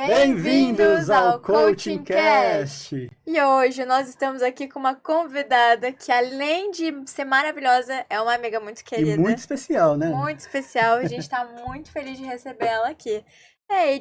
Bem-vindos ao Coaching Cast! E hoje nós estamos aqui com uma convidada que, além de ser maravilhosa, é uma amiga muito E querida, muito especial, né? muito especial. A gente está muito feliz de receber ela aqui. É a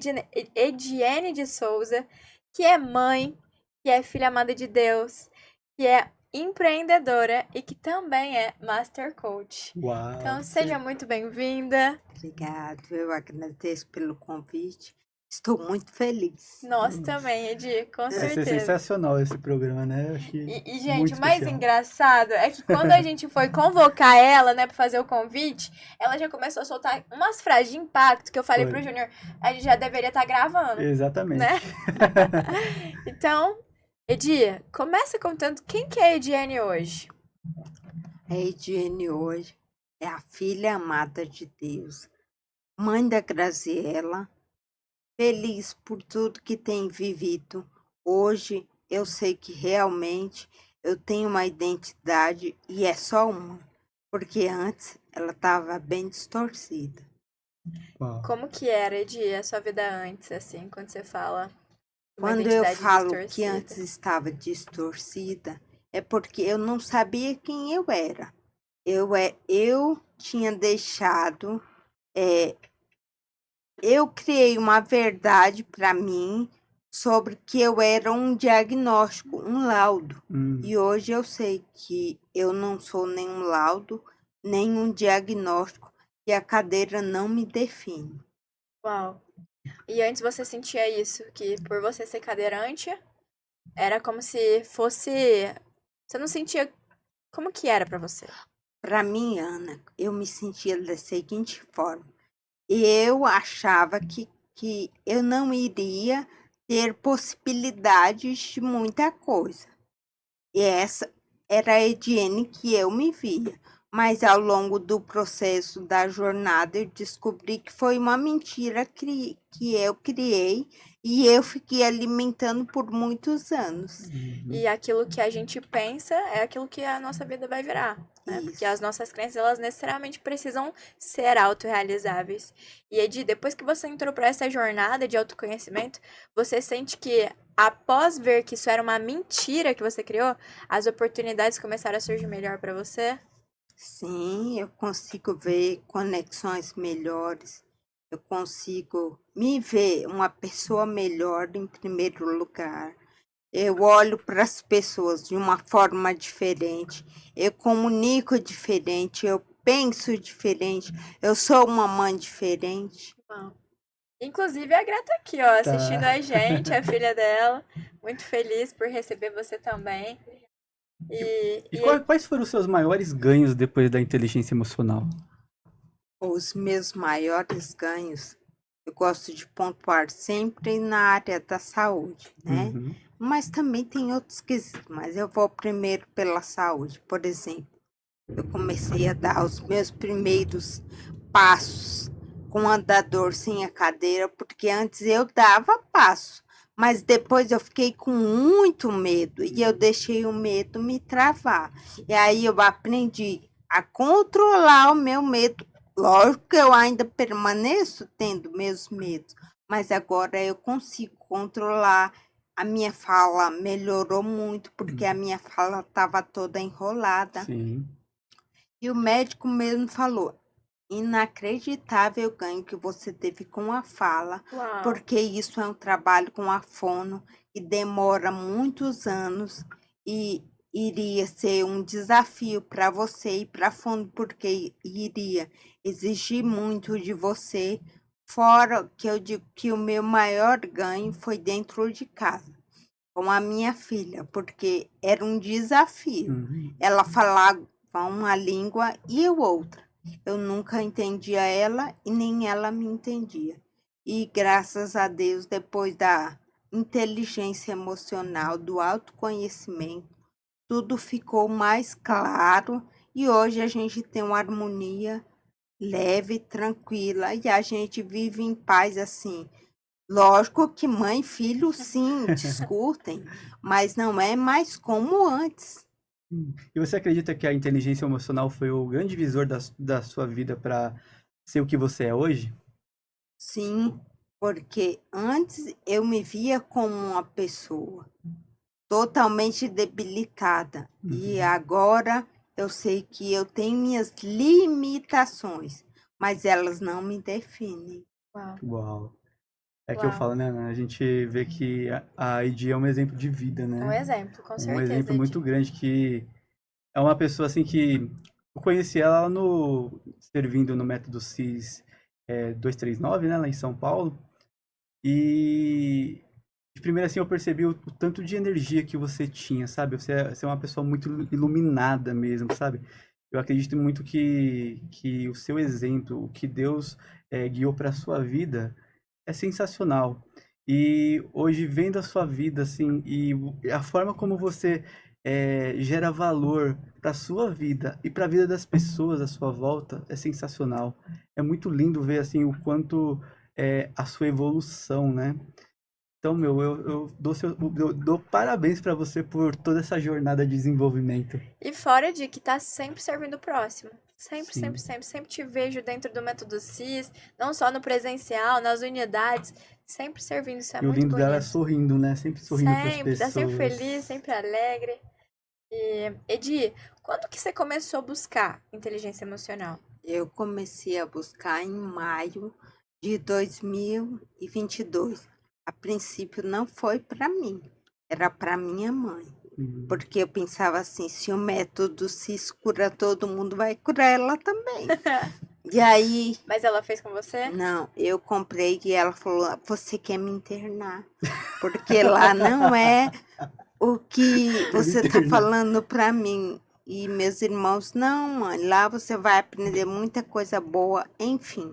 Ediene de Souza, que é mãe, que é filha amada de Deus, que é empreendedora e que também é Master Coach. Uau! Então, seja muito bem-vinda. Obrigado, eu agradeço pelo convite. Estou muito feliz. Nós também, Edi, com Vai ser certeza. sensacional esse programa, né? Eu achei E, muito gente, o mais especial. engraçado é que quando a gente foi convocar ela, né, pra fazer o convite, ela já começou a soltar umas frases de impacto que eu falei Foi. pro Júnior, a gente já deveria estar gravando, Exatamente. né? Então, Edi, começa contando quem que é a Ediene hoje. A Ediene hoje é a filha amada de Deus, mãe da Graziela, feliz por tudo que tem vivido. Hoje eu sei que realmente eu tenho uma identidade e é só uma, porque antes ela estava bem distorcida. Uau. Como que era, Edi, a sua vida antes, assim, quando você fala uma Quando eu identidade falo que distorcida? antes estava distorcida, é porque eu não sabia quem eu era. Eu tinha deixado, eu criei uma verdade para mim sobre que eu era um diagnóstico, um laudo. E hoje eu sei que eu não sou nenhum laudo, nem um diagnóstico, e a cadeira não me define. Uau. E antes você sentia isso, que por você ser cadeirante, era como se fosse... Você não sentia... Como que era pra você? Para mim, Ana, eu me sentia da seguinte forma. Eu achava que eu não iria ter possibilidades de muita coisa. E essa era a Ediene que eu me via. Mas ao longo do processo da jornada, eu descobri que foi uma mentira que eu criei e eu fiquei alimentando por muitos anos. E aquilo que a gente pensa é aquilo que a nossa vida vai virar, né? Porque Isso. as nossas crenças, elas necessariamente precisam ser autorrealizáveis. E Edi, depois que você entrou para essa jornada de autoconhecimento, você sente que após ver que isso era uma mentira que você criou, as oportunidades começaram a surgir melhor para você? Sim, eu consigo ver conexões melhores. Eu consigo me ver uma pessoa melhor em primeiro lugar. Eu olho para as pessoas de uma forma diferente. Eu comunico diferente. Eu penso diferente. Eu sou uma mãe diferente. Bom. Inclusive a Grata aqui, ó, assistindo Tá. a gente, a filha dela. Muito feliz por receber você também. E quais foram os seus maiores ganhos depois da inteligência emocional? Os meus maiores ganhos, eu gosto de pontuar sempre na área da saúde, né? Uhum. Mas também tem outros quesitos, mas eu vou primeiro pela saúde. Por exemplo, eu comecei a dar os meus primeiros passos com andador sem a cadeira, porque antes eu dava passo, mas depois eu fiquei com muito medo e eu deixei o medo me travar. E aí eu aprendi a controlar o meu medo. Lógico que eu ainda permaneço tendo meus medos, mas agora eu consigo controlar. A minha fala melhorou muito, porque a minha fala estava toda enrolada. Sim. E o médico mesmo falou: inacreditável o ganho que você teve com a fala, Uau. porque isso é um trabalho com a fono e demora muitos anos e iria ser um desafio para você e para a fono, porque iria exigir muito de você. Fora que eu digo que o meu maior ganho foi dentro de casa, com a minha filha, porque era um desafio. Uhum. Ela falava uma língua e eu outra. Eu nunca entendia ela e nem ela me entendia. E graças a Deus, depois da inteligência emocional, do autoconhecimento, tudo ficou mais claro e hoje a gente tem uma harmonia leve, tranquila e a gente vive em paz assim. Lógico que mãe e filho, sim, discutem, mas não é mais como antes. E você acredita que a inteligência emocional foi o grande divisor da sua vida para ser o que você é hoje? Sim, Porque antes eu me via como uma pessoa totalmente debilitada. E Uhum. agora eu sei que eu tenho minhas limitações, mas elas não me definem. Uau, Uau. É que eu uau. falo, né? A gente vê que a Heidi é um exemplo de vida, Um né? exemplo, com Um certeza, exemplo Edi. muito grande que é uma pessoa assim que eu conheci ela no servindo no método CIS 239, né, lá em São Paulo. E de primeira assim eu percebi o tanto de energia que você tinha, sabe? Você é uma pessoa muito iluminada mesmo, sabe? Eu acredito muito que o seu exemplo, o que Deus guiou para a sua vida, é sensacional. E hoje, vendo a sua vida, assim, e a forma como você gera valor para a sua vida e para a vida das pessoas à sua volta, é sensacional. É muito lindo ver, assim, o quanto a sua evolução, né? Então, meu, eu dou parabéns para você por toda essa jornada de desenvolvimento. E fora de que tá sempre servindo o próximo. Sempre, sempre, Sim. sempre, sempre te vejo dentro do método CIS, não só no presencial, nas unidades, sempre servindo, isso é E o muito lindo dela é bonito. sorrindo, né? Sempre sorrindo para as Sempre, tá sempre feliz, pessoas. sempre alegre. E, Edi, quando que você começou a buscar inteligência emocional? Eu comecei a buscar em maio de 2022. A princípio não foi para mim, era para minha mãe. Hum. Porque eu pensava assim, se o método se cura todo mundo, vai curar ela também. E aí, Mas ela fez com você? não, eu comprei e ela falou, você quer me internar? Porque lá não é o que Ele você está interna. falando para mim. E meus irmãos, não, mãe, lá você vai aprender muita coisa boa. Enfim,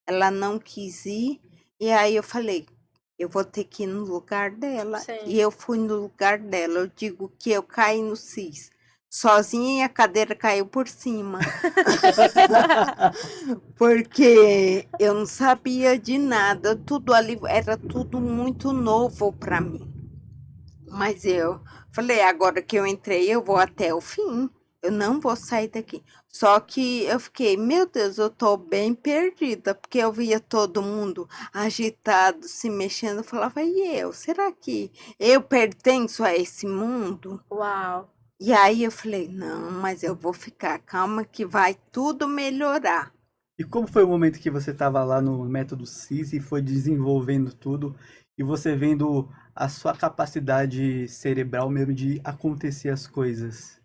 ela não quis ir. E aí eu falei, eu vou ter que ir no lugar dela. Sim. E eu fui no lugar dela. Eu digo que eu caí no cis. Sozinha e a cadeira caiu por cima. Porque eu não sabia de nada. Tudo ali era tudo muito novo para mim. Mas eu falei, agora que eu entrei, eu vou até o fim. Eu não vou sair daqui. Só que eu fiquei, meu Deus, eu tô bem perdida, porque eu via todo mundo agitado, se mexendo. Eu falava, e eu? Será que eu pertenço a esse mundo? Uau. E aí eu falei, não, mas eu vou ficar calma que vai tudo melhorar. E como foi o momento que você estava lá no método CIS e foi desenvolvendo tudo e você vendo a sua capacidade cerebral mesmo de acontecer as coisas?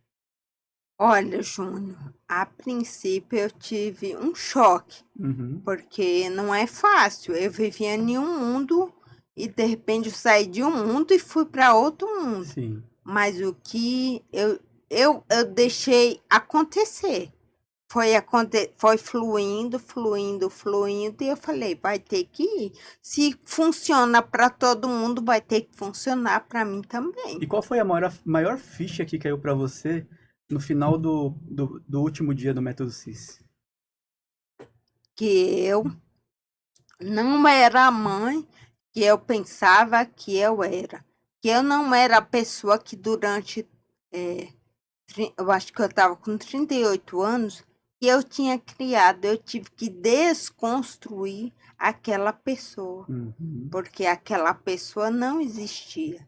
Olha, Júnior, a princípio eu tive um choque. Uhum. Porque não é fácil. Eu vivia em um mundo e de repente eu saí de um mundo e fui para outro mundo. Sim. Mas o que eu deixei acontecer. Foi fluindo, fluindo, fluindo, e eu falei, vai ter que ir. Se funciona para todo mundo, vai ter que funcionar para mim também. E qual foi a maior ficha que caiu para você no final do último dia do método CIS? Que eu não era a mãe que eu pensava que eu era. Que eu não era a pessoa que durante, eu acho que eu estava com 38 anos, que eu tinha criado. Eu tive que desconstruir aquela pessoa, Uhum. porque aquela pessoa não existia.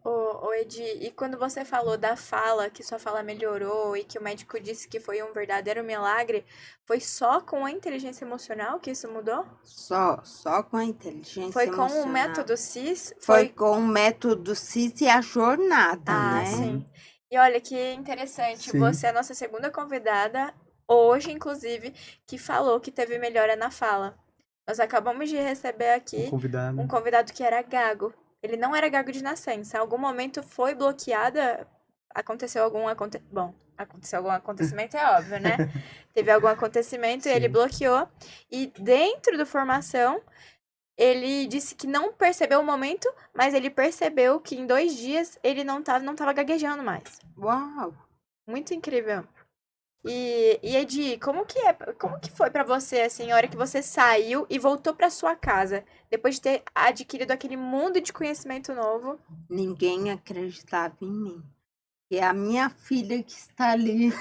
Ô, Edi, e quando você falou da fala, que sua fala melhorou e que o médico disse que foi um verdadeiro milagre, foi só com a inteligência emocional que isso mudou? Só com a Foi inteligência com o emocional. método CIS? Foi Foi. com o método CIS e a jornada, Ah, né? sim. Sim, E olha que interessante, sim, você é a nossa segunda convidada, hoje, inclusive, que falou que teve melhora na fala. Nós acabamos de receber um aqui um convidado. convidado que era gago. Ele não era gago de nascença. Em algum momento foi bloqueada. Aconteceu algum Bom, aconteceu algum acontecimento, é óbvio, né? Teve algum acontecimento e ele Sim. bloqueou. E dentro da formação, ele disse que não percebeu o momento, mas ele percebeu que em 2 dias ele não tava gaguejando mais. Uau! Muito incrível. E Edi, como que foi pra você, assim, a hora que você saiu e voltou pra sua casa, depois de ter adquirido aquele mundo de conhecimento novo? Ninguém acreditava em mim. E a minha filha que está ali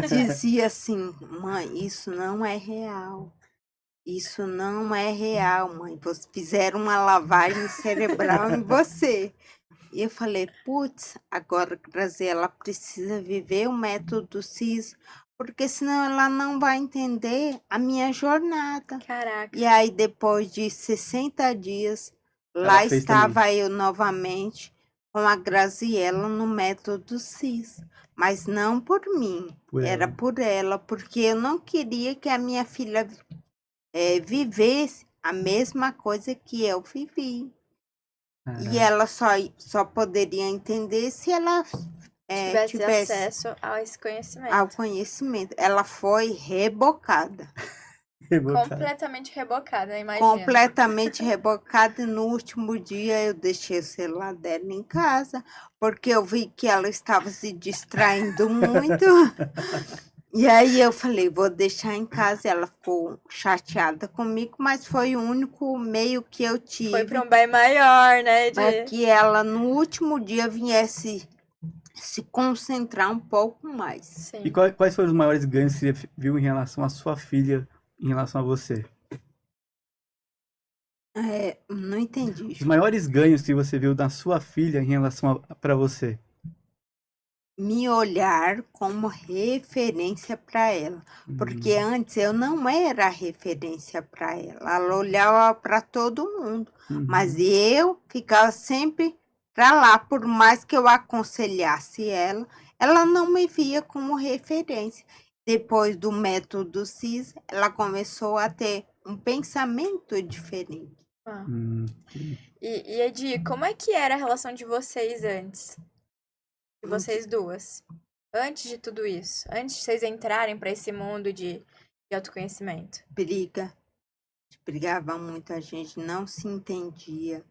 dizia assim: mãe, isso não é real. isso não é real, mãe. Fizeram uma lavagem cerebral em você. E eu falei, putz, agora a Graziela precisa viver o método CIS, porque senão ela não vai entender a minha jornada. Caraca. E aí, depois de 60 dias, Ela lá fez também. estava eu novamente com a Graziela no método CIS. Mas não por mim, Por era ela. por ela, porque eu não queria que a minha filha vivesse a mesma coisa que eu vivi. E Caraca. ela só poderia entender se ela Tivesse tivesse acesso a esse ao conhecimento. conhecimento. Ela foi rebocada, Revocado. Completamente rebocada, imagina. completamente rebocada. E no último dia eu deixei o celular dela em casa, porque eu vi que ela estava se distraindo muito. E aí eu falei, vou deixar em casa. Ela ficou chateada comigo, mas foi o único meio que eu Foi tive para um bem maior, né? para que ela no último dia viesse se concentrar um pouco mais. E Sim. quais foram os maiores ganhos que você viu em relação à sua filha, em relação a você? Não entendi. Os maiores ganhos que você viu da sua filha em relação para você? Me olhar como referência para ela, porque antes eu não era referência para ela. Ela olhava para todo mundo, mas Uhum. eu ficava sempre para lá, por mais que eu aconselhasse ela não me via como referência. Depois do método CIS, ela começou a ter um pensamento diferente. Ah. Entendi. E Edi, como é que era a relação de vocês antes? De vocês duas? Antes de tudo isso? Antes de vocês entrarem para esse mundo de autoconhecimento? Briga. A gente brigava muito, a gente não se entendia.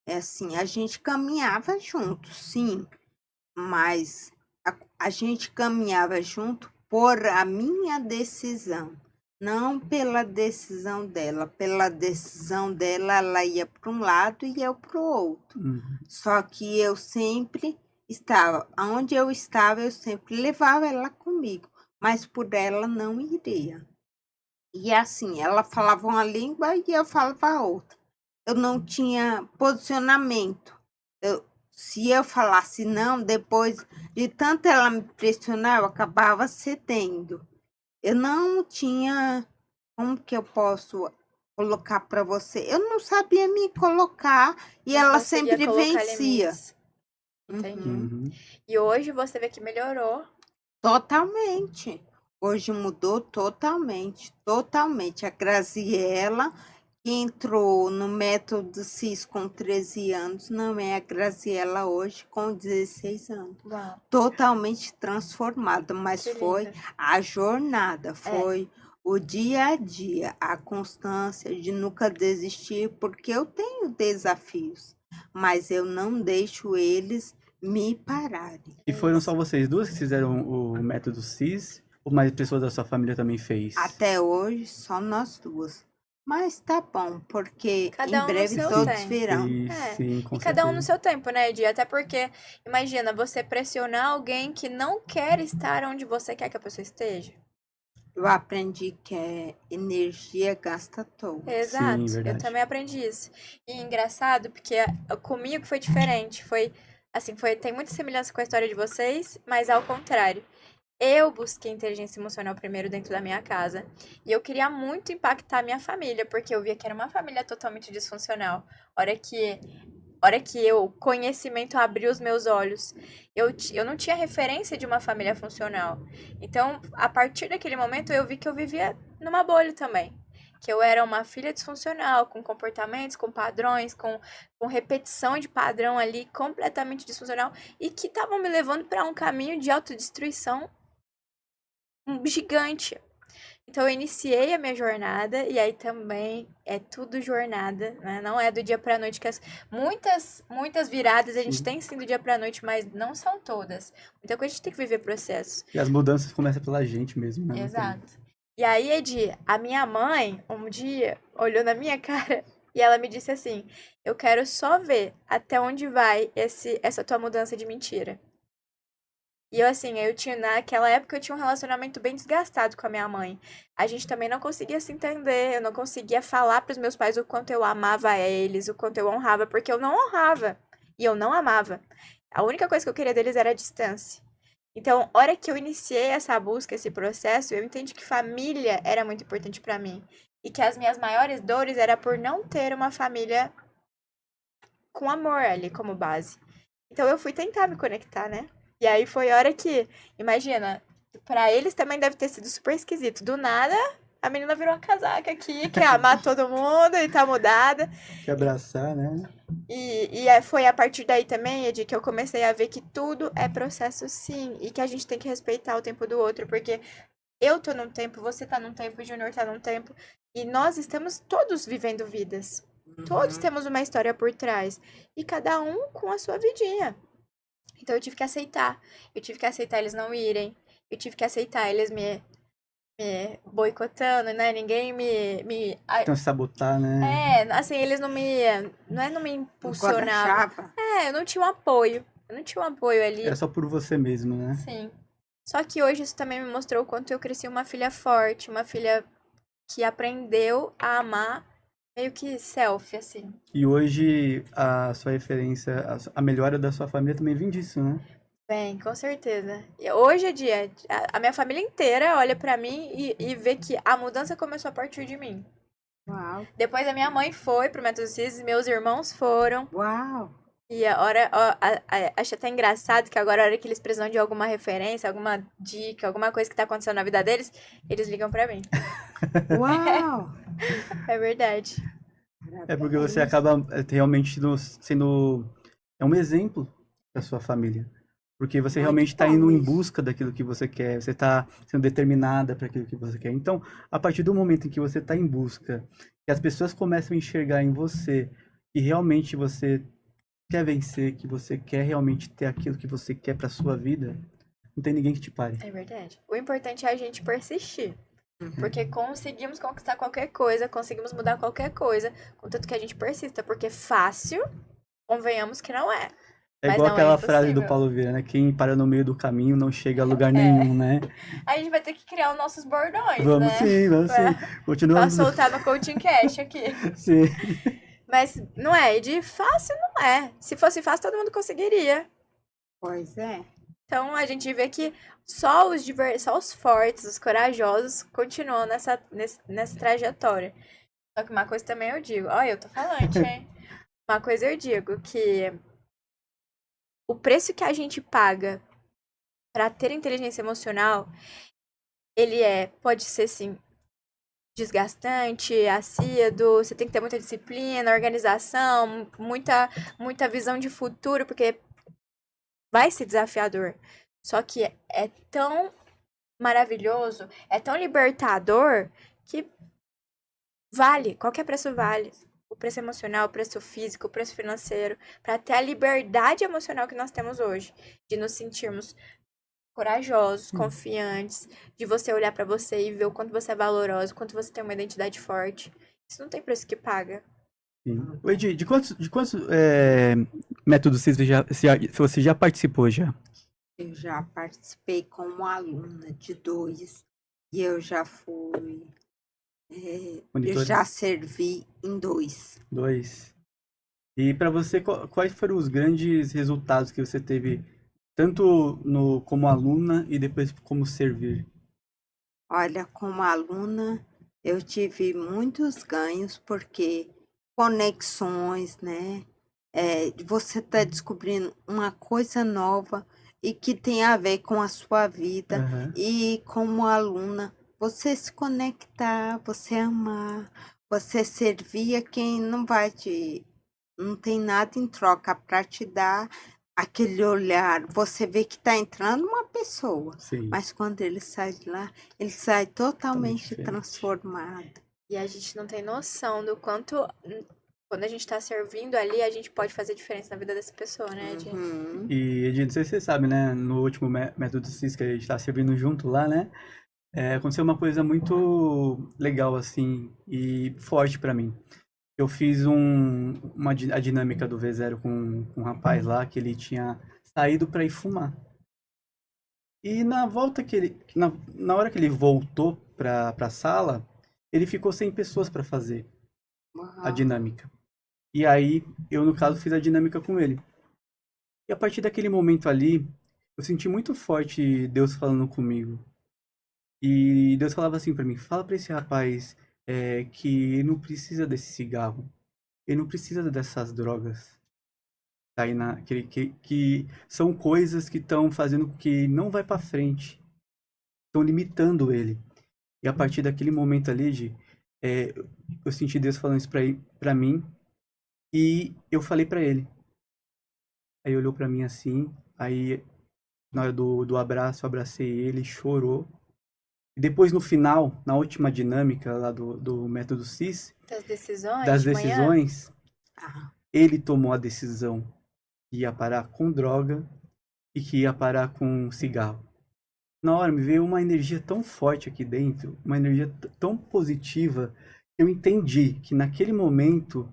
É assim, a gente caminhava junto, sim, mas a gente caminhava junto por a minha decisão, não pela decisão dela. Pela decisão dela, ela ia para um lado e eu para o outro. Uhum. Só que eu sempre estava, onde eu estava, eu sempre levava ela comigo, mas por ela não iria. E assim, ela falava uma língua e eu falava a outra. Eu não tinha posicionamento. Se eu falasse não, depois de tanto ela me pressionar, eu acabava cedendo. Eu não tinha, como que eu posso colocar para você? Eu não sabia me colocar e Não ela conseguia sempre colocar vencia. limites. Entendi. Uhum. E hoje você vê que melhorou. Totalmente. Hoje mudou totalmente, totalmente. A Graziela, que entrou no método CIS com 13 anos, não é a Graziela hoje com 16 anos. Uau, Totalmente transformada, mas que foi lindo. a jornada, foi o dia a dia, a constância de nunca desistir, porque eu tenho desafios, mas eu não deixo eles me pararem. E foram só vocês duas que fizeram o método CIS? Ou mais pessoas da sua família também fez? Até hoje, só nós duas. Mas tá bom, porque Cada em um no breve seu todos tempo. virão. E, É, sim, com e cada um no certeza. seu tempo, né, Edi? Até porque, imagina, você pressionar alguém que não quer estar onde você quer que a pessoa esteja. Eu aprendi que energia gasta à toa. Sim, Exato, eu verdade. também aprendi isso. E engraçado, porque comigo foi diferente. Foi, assim, tem muita semelhança com a história de vocês, mas ao contrário. Eu busquei inteligência emocional primeiro dentro da minha casa. E eu queria muito impactar a minha família, porque eu via que era uma família totalmente disfuncional. Hora que o conhecimento abriu os meus olhos, eu não tinha referência de uma família funcional. Então, a partir daquele momento, eu vi que eu vivia numa bolha também. Que eu era uma filha disfuncional, com comportamentos, com padrões, com repetição de padrão ali, completamente disfuncional, e que estavam me levando para um caminho de autodestruição gigante. Então eu iniciei a minha jornada e aí também é tudo jornada, né? Não é do dia pra noite que muitas viradas a gente Sim. tem sim do dia pra noite, mas não são todas. Muita coisa a gente tem que viver processos. E as mudanças começam pela gente mesmo, né? Não tem- Exato. E aí, Edi, a minha mãe, um dia, olhou na minha cara e ela me disse assim: "Eu quero só ver até onde vai essa tua mudança de mentira". E eu, assim, naquela época eu tinha um relacionamento bem desgastado com a minha mãe. A gente também não conseguia se entender, eu não conseguia falar pros meus pais o quanto eu amava eles, o quanto eu honrava, porque eu não honrava e eu não amava. A única coisa que eu queria deles era a distância. Então, hora que eu iniciei essa busca, esse processo, eu entendi que família era muito importante pra mim. E que as minhas maiores dores era por não ter uma família com amor ali como base. Então eu fui tentar me conectar, né? E aí foi a hora que, imagina, pra eles também deve ter sido super esquisito. Do nada, a menina virou uma casaca aqui, quer amar todo mundo e tá mudada. Te abraçar, né? Foi a partir daí também, Edi, que eu comecei a ver que tudo é processo sim. E que a gente tem que respeitar o tempo do outro. Porque eu tô num tempo, você tá num tempo, o Júnior tá num tempo. E nós estamos todos vivendo vidas. Todos temos uma história por trás. E cada um com a sua vidinha. Então eu tive que aceitar. Eu tive que aceitar eles não irem. Eu tive que aceitar eles me boicotando, né? Ninguém Então, sabotar, né? assim, eles não me. Não é não me impulsionavam. Encorajava. Eu não tinha um apoio. Eu não tinha um apoio ali. Era só por você mesmo, né? Sim. Só que hoje isso também me mostrou o quanto eu cresci uma filha forte, uma filha que aprendeu a amar meio que self, assim. E hoje a sua referência, a melhora da sua família também vem disso, né? Bem, com certeza. E hoje é dia. A minha família inteira olha pra mim e vê que a mudança começou a partir de mim. Uau, Depois a minha mãe foi pro Método CIS, meus irmãos foram. uau. E a hora, acho até engraçado que agora, a hora que eles precisam de alguma referência, alguma dica, alguma coisa que tá acontecendo na vida deles, eles ligam pra mim. Uau! É verdade. É porque você acaba realmente sendo um exemplo da sua família. Porque você Muito realmente está bom indo em isso. busca daquilo que você quer, você está sendo determinada para aquilo que você quer. Então, a partir do momento em que você está em busca, que as pessoas começam a enxergar em você que realmente você quer vencer, que você quer realmente ter aquilo que você quer para sua vida, não tem ninguém que te pare. É verdade. O importante é a gente persistir. Uhum. Porque conseguimos conquistar qualquer coisa, conseguimos mudar qualquer coisa, contanto que a gente persista. Porque fácil, convenhamos que não é. É Mas igual não é aquela frase do impossível. Paulo Vieira, né? Quem para no meio do caminho não chega a lugar nenhum, né? A gente vai ter que criar os nossos bordões, Vamos né? sim, vamos sim. Pra Continuamos. soltar no Coaching Cash aqui. Sim. Mas não é, e de fácil não é. Se fosse fácil, todo mundo conseguiria. Pois é. Então a gente vê que só os fortes, os corajosos, continuam nessa trajetória. Só que uma coisa também eu digo, olha, eu tô falante, hein? Uma coisa eu digo, que o preço que a gente paga pra ter inteligência emocional, pode ser sim desgastante, assíduo, você tem que ter muita disciplina, organização, muita visão de futuro, porque vai ser desafiador. Só que é tão maravilhoso, é tão libertador que vale, qualquer preço vale. O preço emocional, o preço físico, o preço financeiro, para ter a liberdade emocional que nós temos hoje, de nos sentirmos corajosos, confiantes, de você olhar pra você e ver o quanto você é valoroso, o quanto você tem uma identidade forte. Isso não tem preço que paga. Sim. Ô, Edi, de quantos métodos você já participou já? Eu já participei como aluna de 2 e eu já fui. Eu Monitor? já servi em 2. 2. E para você, quais foram os grandes resultados que você teve, tanto como aluna e depois como servir? Olha, como aluna, eu tive muitos ganhos, porque conexões, né? Você está descobrindo uma coisa nova e que tem a ver com a sua vida. Aham. E como aluna, você se conectar, você amar, você servir a quem não tem nada em troca para te dar aquele olhar. Você vê que está entrando uma pessoa, Sim. mas quando ele sai de lá, ele sai totalmente diferente. transformado. E a gente não tem noção do quanto, quando a gente tá servindo ali, a gente pode fazer diferença na vida dessa pessoa, né, Edi? Uhum. E, Edi, não sei se você sabe, né? No último método CIS que a gente tá servindo junto lá, né? Aconteceu uma coisa muito legal, assim, e forte pra mim. Eu fiz a dinâmica do V0 com um rapaz lá que ele tinha saído pra ir fumar. E na volta que na hora que ele voltou pra sala, ele ficou sem pessoas para fazer a Uau. dinâmica. E aí, eu, no caso, fiz a dinâmica com ele. E a partir daquele momento ali, eu senti muito forte Deus falando comigo. E Deus falava assim pra mim: fala pra esse rapaz que ele não precisa desse cigarro, ele não precisa dessas drogas. Tá aí que são coisas que estão fazendo com que não vai pra frente, estão limitando ele. E a partir daquele momento ali, é, eu senti Deus falando isso pra mim e eu falei pra ele. Aí ele olhou pra mim assim, aí na hora do abraço, eu abracei ele, chorou. E depois no final, na última dinâmica lá do método CIS, Das decisões das de manhã? decisões, Ah, ele tomou a decisão que ia parar com droga e que ia parar com cigarro. Na hora me veio uma energia tão forte aqui dentro, uma energia tão positiva, que eu entendi que naquele momento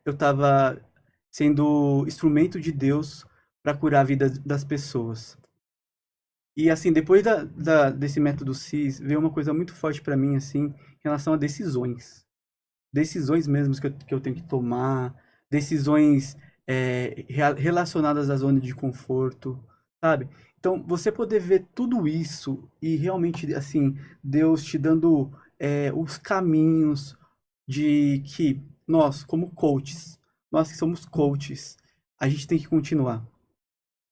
eu estava sendo instrumento de Deus para curar a vida das pessoas. E assim, depois desse método CIS, veio uma coisa muito forte para mim, assim, em relação a decisões. Decisões mesmo que eu tenho que tomar, decisões relacionadas à zona de conforto, sabe? Então, você poder ver tudo isso e realmente, assim, Deus te dando os caminhos de que nós, como coaches, nós que somos coaches, a gente tem que continuar.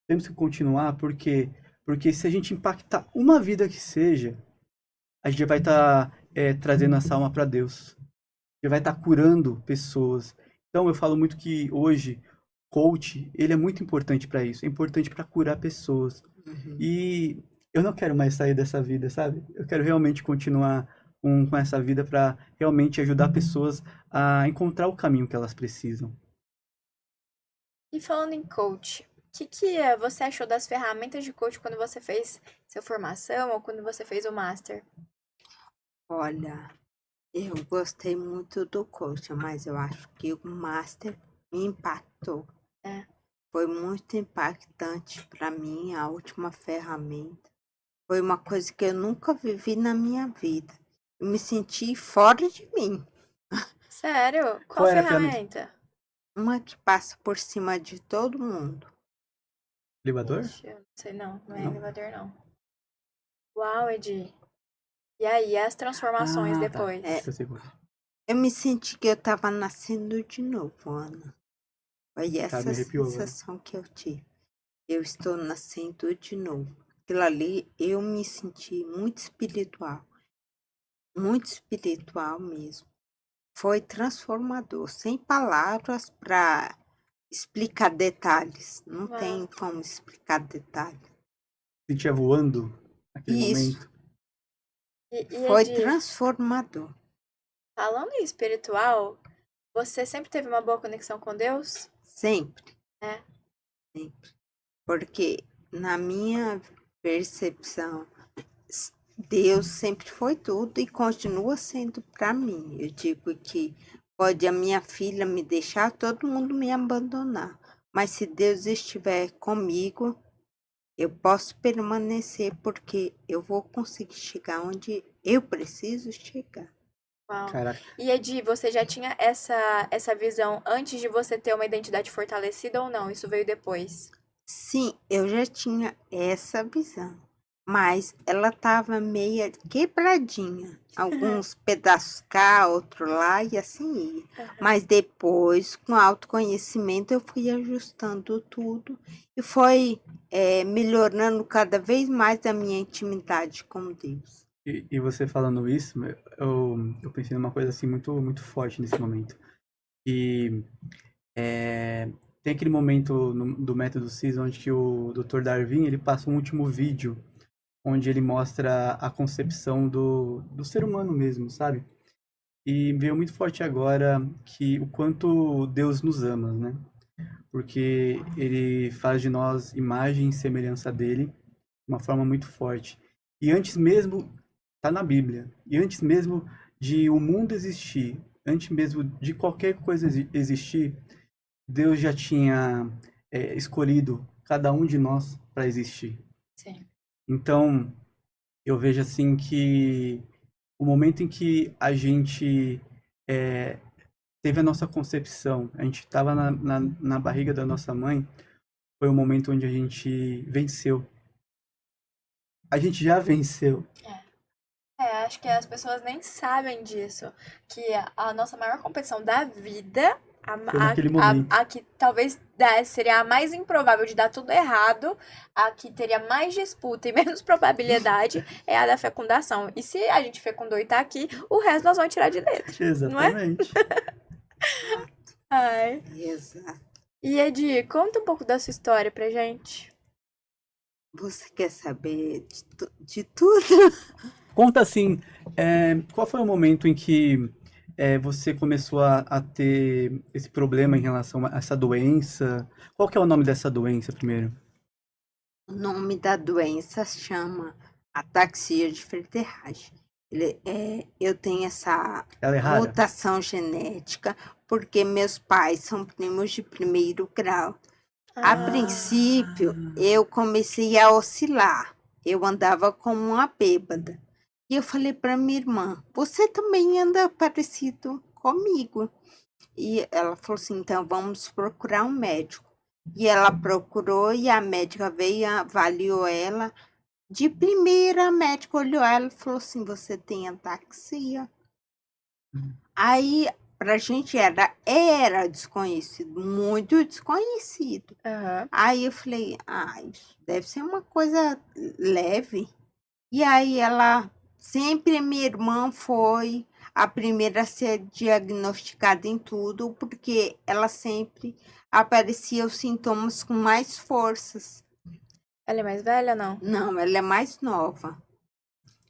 Temos que continuar porque se a gente impactar uma vida que seja, a gente vai estar trazendo essa alma para Deus. A gente vai estar curando pessoas. Então eu falo muito que hoje coach, ele é muito importante para isso, é importante para curar pessoas. uhum. E eu não quero mais sair dessa vida, sabe? Eu quero realmente continuar com essa vida para realmente ajudar pessoas a encontrar o caminho que elas precisam. E falando em coach, o que você achou das ferramentas de coach quando você fez sua formação ou quando você fez o master? Olha, eu gostei muito do coach, mas eu acho que o master me impactou. É. Foi muito impactante para mim a última ferramenta. Foi uma coisa que eu nunca vivi na minha vida. Eu me senti fora de mim. Sério? Qual Qual era a ferramenta? ferramenta? Uma que passa por cima de todo mundo. Elevador? Ixi, eu não sei não, não é Não. elevador não. Uau, Edi. E aí, as transformações Ah, tá. depois? Eu sei qual é. Eu me senti que eu estava nascendo de novo, Ana. Foi Cara, essa me arrepiou agora. sensação que eu tive. Eu estou nascendo de novo. Aquilo ali, eu me senti muito espiritual mesmo. Foi transformador, sem palavras para explicar detalhes. Não Uau. tem como explicar detalhes. Sentia voando naquele Isso momento. E foi Edi, transformador, falando em espiritual, você sempre teve uma boa conexão com Deus? sempre, É. sempre. Porque na minha percepção, Deus sempre foi tudo e continua sendo para mim. Eu digo que pode a minha filha me deixar, todo mundo me abandonar. Mas se Deus estiver comigo, eu posso permanecer porque eu vou conseguir chegar onde eu preciso chegar. Uau. Caraca. E Edi, você já tinha essa visão antes de você ter uma identidade fortalecida ou não? Isso veio depois? Sim, eu já tinha essa visão, mas ela estava meia quebradinha. Alguns pedaços cá, outro lá e assim ia. Mas depois, com autoconhecimento, eu fui ajustando tudo e foi melhorando cada vez mais a minha intimidade com Deus. E você falando isso, eu pensei numa coisa assim muito, muito forte nesse momento. E tem aquele momento do método CIS onde que o Dr. Darwin ele passa um último vídeo onde ele mostra a concepção do ser humano mesmo, sabe? E veio muito forte agora que o quanto Deus nos ama, né? Porque ele faz de nós imagem e semelhança dele de uma forma muito forte. E antes mesmo, tá na Bíblia, e antes mesmo de o mundo existir, antes mesmo de qualquer coisa existir, Deus já tinha escolhido cada um de nós para existir. Sim. Então, eu vejo assim que o momento em que a gente é, teve a nossa concepção, a gente estava na barriga da nossa mãe, foi o momento onde a gente venceu. A gente já venceu. Acho que as pessoas nem sabem disso. Que a nossa maior competição da vida, Foi naquele momento. a que talvez seria a mais improvável de dar tudo errado, a que teria mais disputa e menos probabilidade, é a da fecundação. E se a gente fecundou e tá aqui, o resto nós vamos tirar de letra, não é? Exatamente. Ai. Exato. E Edi, conta um pouco da sua história pra gente. Você quer saber de tudo? Conta assim, qual foi o momento em que você começou a ter esse problema em relação a essa doença? Qual que é o nome dessa doença primeiro? O nome da doença chama ataxia de Friedreich. Eu tenho essa Ela é rara? mutação genética porque meus pais são primos de primeiro grau. A princípio, eu comecei a oscilar. Eu andava como uma bêbada. E eu falei para minha irmã: você também anda parecido comigo. E ela falou assim: então vamos procurar um médico. E ela procurou e a médica veio, avaliou ela. De primeira, a médica olhou ela e falou assim: você tem ataxia. Aí, pra gente era desconhecido, muito desconhecido. Aham. Aí eu falei: isso deve ser uma coisa leve. E aí sempre minha irmã foi a primeira a ser diagnosticada em tudo, porque ela sempre aparecia os sintomas com mais forças. Ela é mais velha ou não? Não, ela é mais nova.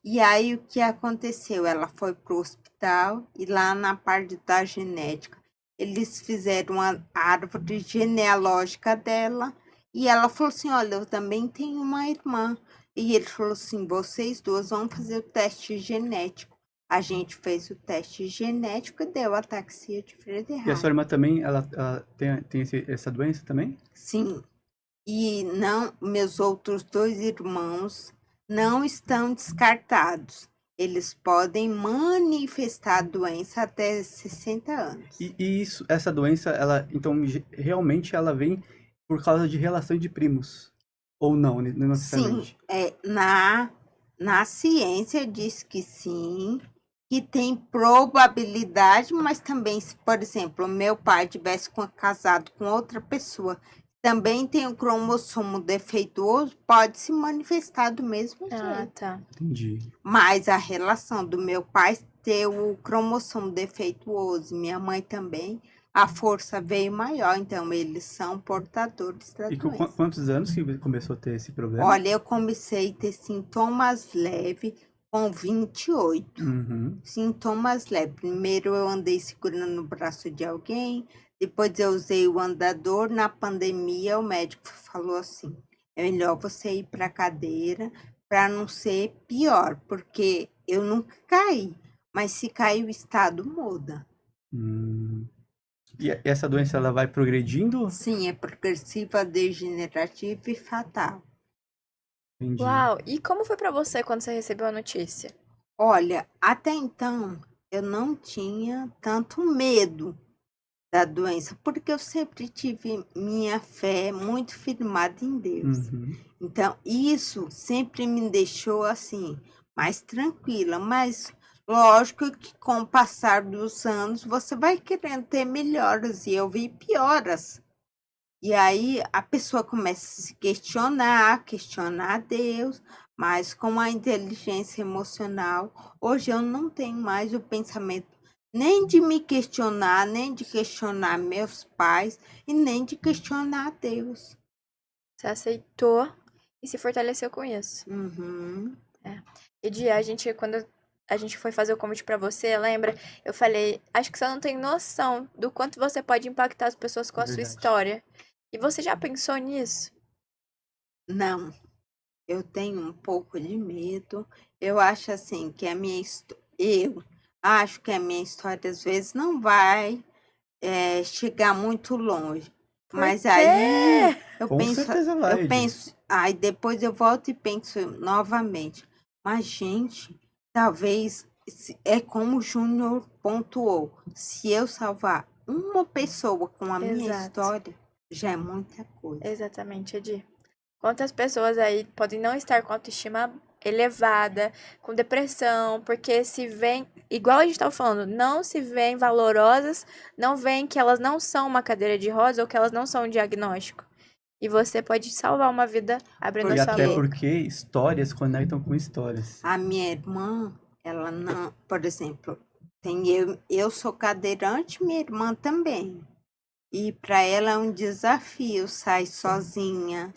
E aí o que aconteceu? Ela foi para o hospital e lá na parte da genética, eles fizeram uma árvore genealógica dela e ela falou assim: olha, eu também tenho uma irmã. E ele falou assim: vocês duas vão fazer o teste genético. A gente fez o teste genético e deu ataxia de E a sua Friedreich. irmã também, ela tem essa doença também? Sim, e não, meus outros dois irmãos não estão descartados. Eles podem manifestar a doença até 60 anos. E isso, essa doença, ela, então, realmente ela vem por causa de relação de primos? Ou não, não Sim, necessariamente? na ciência diz que sim, que tem probabilidade, mas também, se, por exemplo, meu pai tivesse casado com outra pessoa, também tem um cromossomo defeituoso, pode se manifestar do mesmo Ah, jeito. tá. Entendi. Mas a relação do meu pai ter o cromossomo defeituoso, minha mãe também, a força veio maior, então eles são portadores da E com doença. quantos anos que começou a ter esse problema? Olha, eu comecei a ter sintomas leves com 28. Uhum. Sintomas leves. Primeiro eu andei segurando o braço de alguém, depois eu usei o andador. Na pandemia, o médico falou assim: é melhor você ir para a cadeira para não ser pior, porque eu nunca caí, mas se cair o estado muda. Hum. E essa doença ela vai progredindo? Sim, é progressiva, degenerativa e fatal. Entendi. Uau, e como foi pra você quando você recebeu a notícia? Olha, até então eu não tinha tanto medo da doença, porque eu sempre tive minha fé muito firmada em Deus. Uhum. Então, isso sempre me deixou assim, mais tranquila, mas lógico que com o passar dos anos você vai querendo ter melhoras e eu vi pioras. E aí a pessoa começa a se questionar a Deus, mas com a inteligência emocional, hoje eu não tenho mais o pensamento nem de me questionar, nem de questionar meus pais e nem de questionar a Deus. Você aceitou e se fortaleceu com isso. Uhum. E quando a gente foi fazer o convite pra você, lembra? Eu falei, acho que você não tem noção do quanto você pode impactar as pessoas com É a sua verdade. história. E você já pensou nisso? Não, eu tenho um pouco de medo. Eu acho assim que eu acho que a minha história às vezes não vai chegar muito longe. Mas quê? aí eu Com penso, certeza vai, eu Edi. penso, aí depois eu volto e penso novamente. Mas, gente, talvez é como o Júnior pontuou. Se eu salvar uma pessoa com a minha Exato. história, já é muita coisa. Exatamente, Edi. Quantas pessoas aí podem não estar com autoestima elevada, com depressão, porque se veem, igual a gente estava falando, não se veem valorosas, não veem que elas não são uma cadeira de rosa ou que elas não são um diagnóstico. E você pode salvar uma vida abrindo a E sua até Porque boca. porque histórias conectam com histórias. a minha irmã, ela não, por exemplo, eu sou cadeirante, minha irmã também. E para ela é um desafio sair sozinha.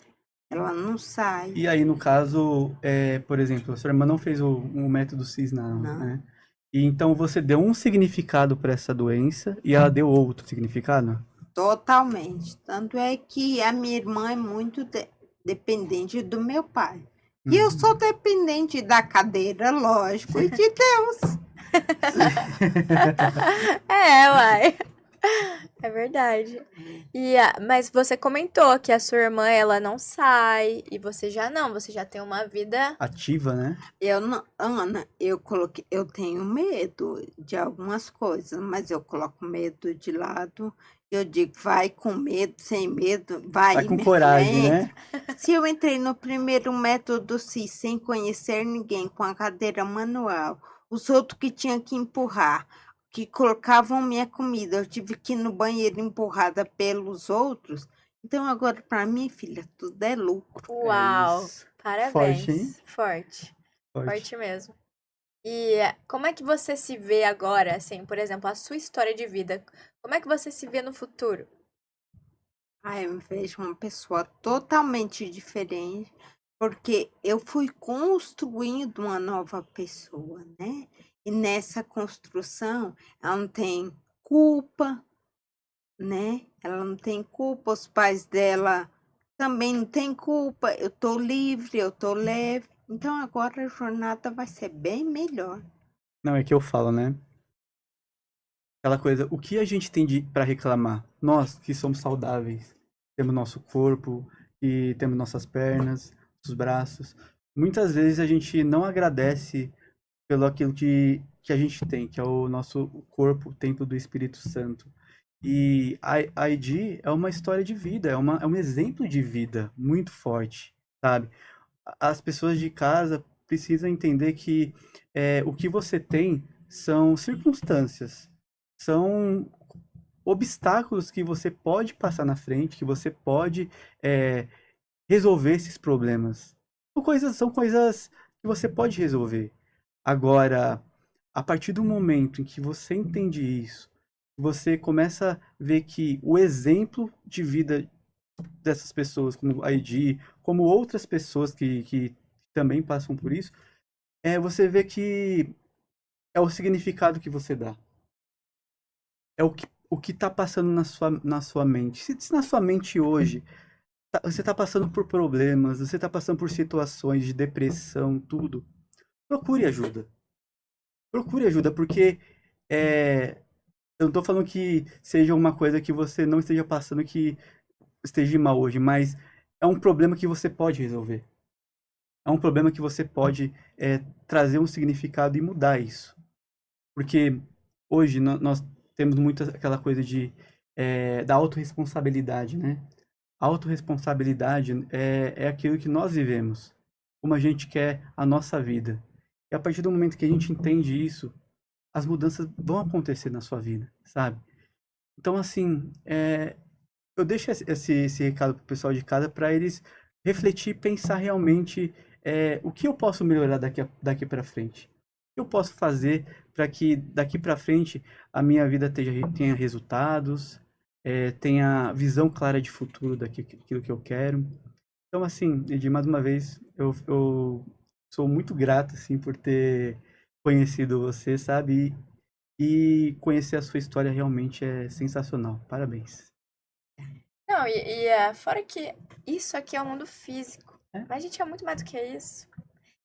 Ela não sai, E aí, no caso, por exemplo, a sua irmã não fez o método CIS, não, não. né? E então você deu um significado para essa doença e ela deu outro significado? Totalmente. Tanto é que a minha irmã é muito dependente do meu pai. E eu sou Uhum. dependente da cadeira, lógico, e de Deus. É, uai. É verdade. Mas você comentou que a sua irmã, ela não sai, e você já não, você já tem uma vida. Ativa, né? Eu não, Ana, eu tenho medo de algumas coisas, mas eu coloco medo de lado. Eu digo, vai com medo, sem medo, Vai vai, com minha filha, coragem, entra. né? Se eu entrei no primeiro método CIS sem conhecer ninguém, com a cadeira manual, os outros que tinham que empurrar, que colocavam minha comida, eu tive que ir no banheiro empurrada pelos outros. Então, agora, para mim, filha, tudo é lucro. É Uau! isso. Forte, hein? Parabéns. Forte. Forte. Forte mesmo. E como é que você se vê agora, assim, por exemplo, a sua história de vida? Como é que você se vê no futuro? Ai, eu me vejo uma pessoa totalmente diferente, porque eu fui construindo uma nova pessoa, né? E nessa construção, ela não tem culpa, né? Ela não tem culpa, os pais dela também não têm culpa. Eu tô livre, eu tô leve. Então agora a jornada vai ser bem melhor. Não, é que eu falo, né? Aquela coisa, o que a gente tem para reclamar? Nós que somos saudáveis, temos nosso corpo, e temos nossas pernas, os braços. Muitas vezes a gente não agradece pelo aquilo que a gente tem, que é o nosso corpo, o templo do Espírito Santo. E a ID é uma história de vida, é um exemplo de vida muito forte, sabe? As pessoas de casa precisam entender que o que você tem são circunstâncias, são obstáculos que você pode passar na frente, que você pode é, resolver esses problemas. São coisas que você pode resolver. Agora, a partir do momento em que você entende isso, você começa a ver que o exemplo de vida dessas pessoas, como a ID, como outras pessoas que também passam por isso, você vê que é o significado que você dá. É o que está passando na sua mente. Se na sua mente hoje você está passando por problemas, você está passando por situações de depressão, tudo, procure ajuda. Procure ajuda, porque eu não estou falando que seja uma coisa que você não esteja passando que esteja mal hoje, mas é um problema que você pode resolver. É um problema que você pode trazer um significado e mudar isso. Porque hoje nós temos muito aquela coisa da autorresponsabilidade, né? A autorresponsabilidade é aquilo que nós vivemos, como a gente quer a nossa vida. E a partir do momento que a gente entende isso, as mudanças vão acontecer na sua vida, sabe? Então, assim, eu deixo esse recado pro pessoal de casa para eles refletir e pensar realmente o que eu posso melhorar daqui para frente. O que eu posso fazer para que daqui para frente a minha vida tenha resultados, tenha visão clara de futuro daquilo que eu quero. Então, assim, Edi, mais uma vez, eu sou muito grato, assim, por ter conhecido você, sabe? E conhecer a sua história realmente é sensacional. Parabéns. Não, fora que isso aqui é o mundo físico. É? Mas a gente é muito mais do que isso.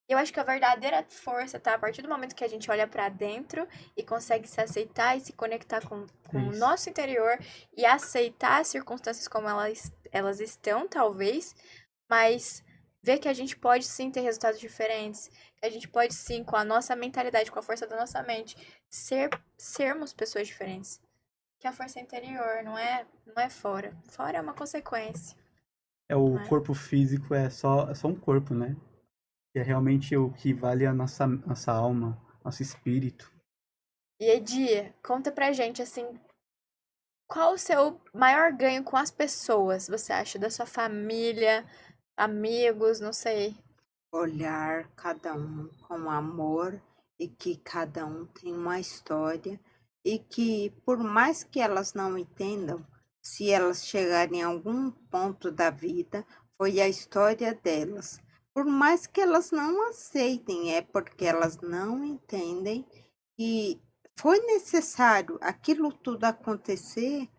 Eu acho que a verdadeira força tá a partir do momento que a gente olha pra dentro e consegue se aceitar e se conectar com É o isso. nosso interior e aceitar as circunstâncias como elas estão, talvez, mas ver que a gente pode sim ter resultados diferentes, que a gente pode sim, com a nossa mentalidade, com a força da nossa mente, sermos pessoas diferentes. Que a força é interior, não é fora. Fora é uma consequência, O não é? corpo físico é só um corpo, né? Que é realmente o que vale a nossa alma, nosso espírito. E Edi, conta pra gente assim, qual o seu maior ganho com as pessoas, você acha? Da sua família, amigos, não sei. Olhar cada um com amor e que cada um tem uma história e que por mais que elas não entendam, se elas chegarem a algum ponto da vida, foi a história delas. Por mais que elas não aceitem, é porque elas não entendem que foi necessário aquilo tudo acontecer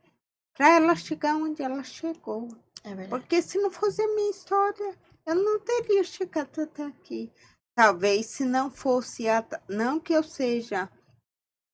para ela chegar onde ela chegou. É verdade. Porque se não fosse a minha história, eu não teria chegado até aqui. Talvez se não fosse não que eu seja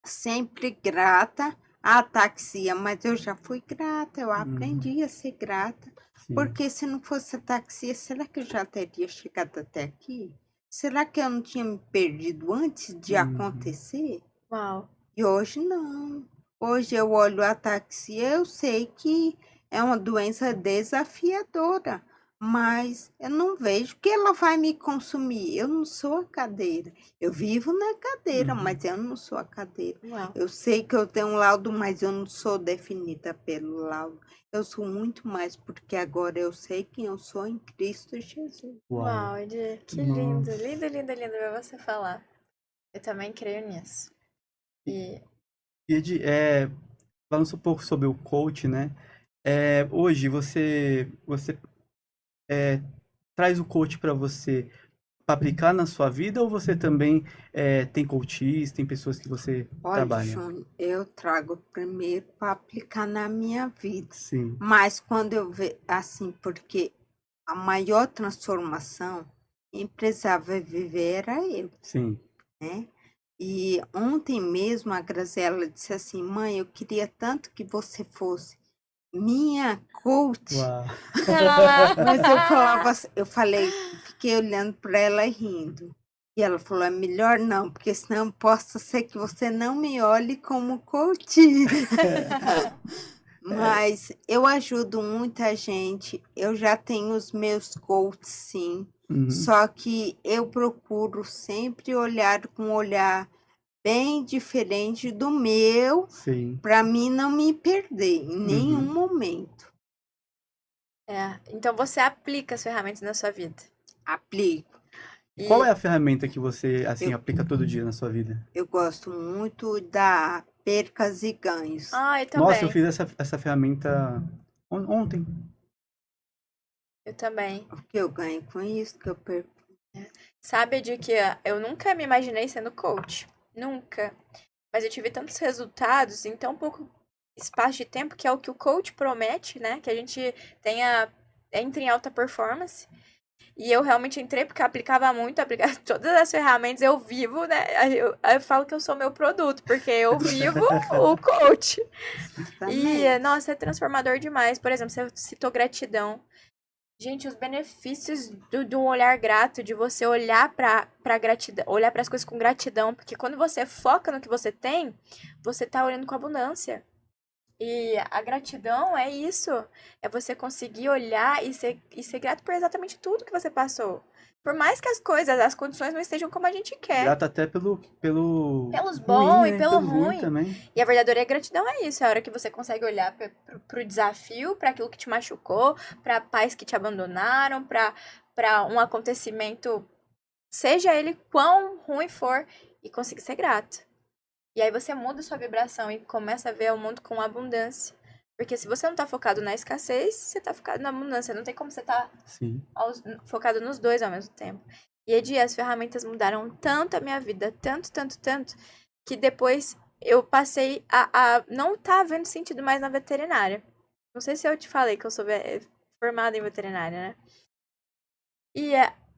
sempre grata à taxia, mas eu já fui grata, eu Uhum, aprendi a ser grata. sim. Porque se não fosse a taxia, será que eu já teria chegado até aqui? Será que eu não tinha me perdido antes de Uhum, acontecer? Uau. E hoje não. Hoje eu olho a ataxia, eu sei que é uma doença desafiadora, mas eu não vejo que ela vai me consumir. Eu não sou a cadeira. Eu vivo na cadeira, uhum. mas eu não sou a cadeira. Uau. Eu sei que eu tenho um laudo, mas eu não sou definida pelo laudo. Eu sou muito mais, porque agora eu sei quem eu sou em Cristo Jesus. Uau. Uau, Edi, que lindo, Nossa. lindo, lindo, lindo ver você falar. Eu também creio nisso. E, E Edi, falando um pouco sobre o coach, né? Hoje você traz o coach para você pra aplicar na sua vida ou você também tem coaches, tem pessoas que você Olha, trabalha? Júnior, eu trago primeiro para aplicar na minha vida. Sim, Mas quando eu vejo, assim, porque a maior transformação quem precisava viver era eu, sim. né? E ontem mesmo a Graziela disse assim, mãe, eu queria tanto que você fosse minha coach. Uau. Mas eu falava, eu falei, fiquei olhando para ela e rindo. E ela falou, é melhor não, porque senão possa ser que você não me olhe como coach. É, Mas eu ajudo muita gente, eu já tenho os meus coaches, sim. uhum, Só que eu procuro sempre olhar com um olhar bem diferente do meu, sim. para mim não me perder em nenhum Uhum. momento. então você aplica as ferramentas na sua vida. Aplico. E qual E é a ferramenta que você, assim, Eu, aplica todo dia na sua vida? eu gosto muito da percas e ganhos. eu Nossa, eu também. fiz essa ferramenta ontem. Eu também. O que eu ganho com isso, que eu perco. Sabe de que eu nunca me imaginei sendo coach. Nunca. Mas eu tive tantos resultados em tão pouco espaço de tempo, que é o que o coach promete, né? Que a gente entre em alta performance. E eu realmente entrei porque eu aplicava muito, aplicava todas as ferramentas, eu vivo, né? Eu falo que eu sou meu produto, porque eu vivo o coach. E, Justamente. nossa, é transformador demais. Por exemplo, você citou gratidão. Gente, os benefícios do olhar grato, de você olhar pra gratidão, olhar para as coisas com gratidão, porque quando você foca no que você tem, você tá olhando com abundância. E a gratidão é isso, é você conseguir olhar e ser grato por exatamente tudo que você passou. Por mais que as condições não estejam como a gente quer. Grato até pelo Pelos ruim, bom e né? pelo Pelo ruim ruim. também. E a verdadeira gratidão é isso, é a hora que você consegue olhar pro desafio, para aquilo que te machucou, para pais que te abandonaram, para um acontecimento, seja ele quão ruim for, e conseguir ser grato. E aí você muda sua vibração e começa a ver o mundo com abundância. Porque se você não tá focado na escassez, você tá focado na abundância. Não tem como você tá Sim. focado nos dois ao mesmo tempo. E Edi, as ferramentas mudaram tanto a minha vida, tanto, tanto, tanto, que depois eu passei a não tá vendo sentido mais na veterinária. Não sei se eu te falei que eu sou formada em veterinária, né? E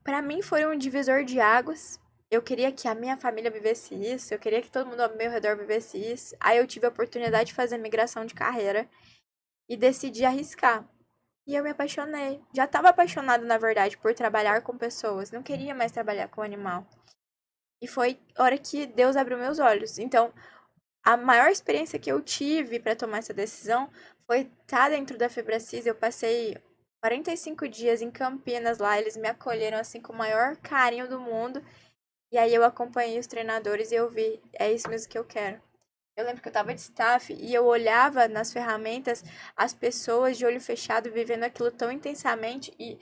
pra mim foi um divisor de águas. Eu queria que a minha família vivesse isso, eu queria que todo mundo ao meu redor vivesse isso. Aí eu tive a oportunidade de fazer migração de carreira e decidi arriscar. E eu me apaixonei. Já estava apaixonada, na verdade, por trabalhar com pessoas. Não queria mais trabalhar com animal. E foi a hora que Deus abriu meus olhos. Então, a maior experiência que eu tive para tomar essa decisão foi estar dentro da Febracis. Eu passei 45 dias em Campinas lá. Eles me acolheram assim com o maior carinho do mundo. E aí eu acompanhei os treinadores e eu vi, é isso mesmo que eu quero. Eu lembro que eu tava de staff e eu olhava nas ferramentas as pessoas de olho fechado vivendo aquilo tão intensamente e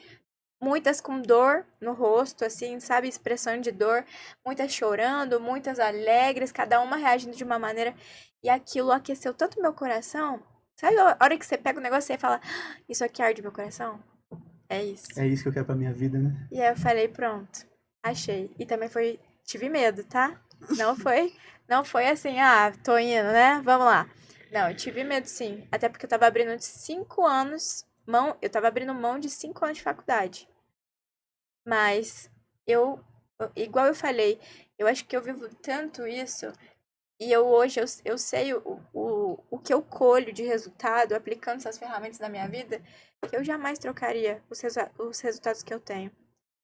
muitas com dor no rosto, assim, sabe? Expressão de dor, muitas chorando, muitas alegres, cada uma reagindo de uma maneira. E aquilo aqueceu tanto meu coração. Sabe a hora que você pega o negócio e fala, "Ah, isso aqui arde meu coração? É isso." É isso que eu quero pra minha vida, né? E aí eu falei, pronto, achei. E também foi, tive medo, tá? Não foi assim, tô indo, né? Vamos lá. Não, eu tive medo sim. Até porque eu tava abrindo de 5 anos, eu tava abrindo mão de 5 anos de faculdade. Mas igual eu falei, eu acho que eu vivo tanto isso. E hoje eu sei o que eu colho de resultado aplicando essas ferramentas na minha vida, que eu jamais trocaria os resultados que eu tenho.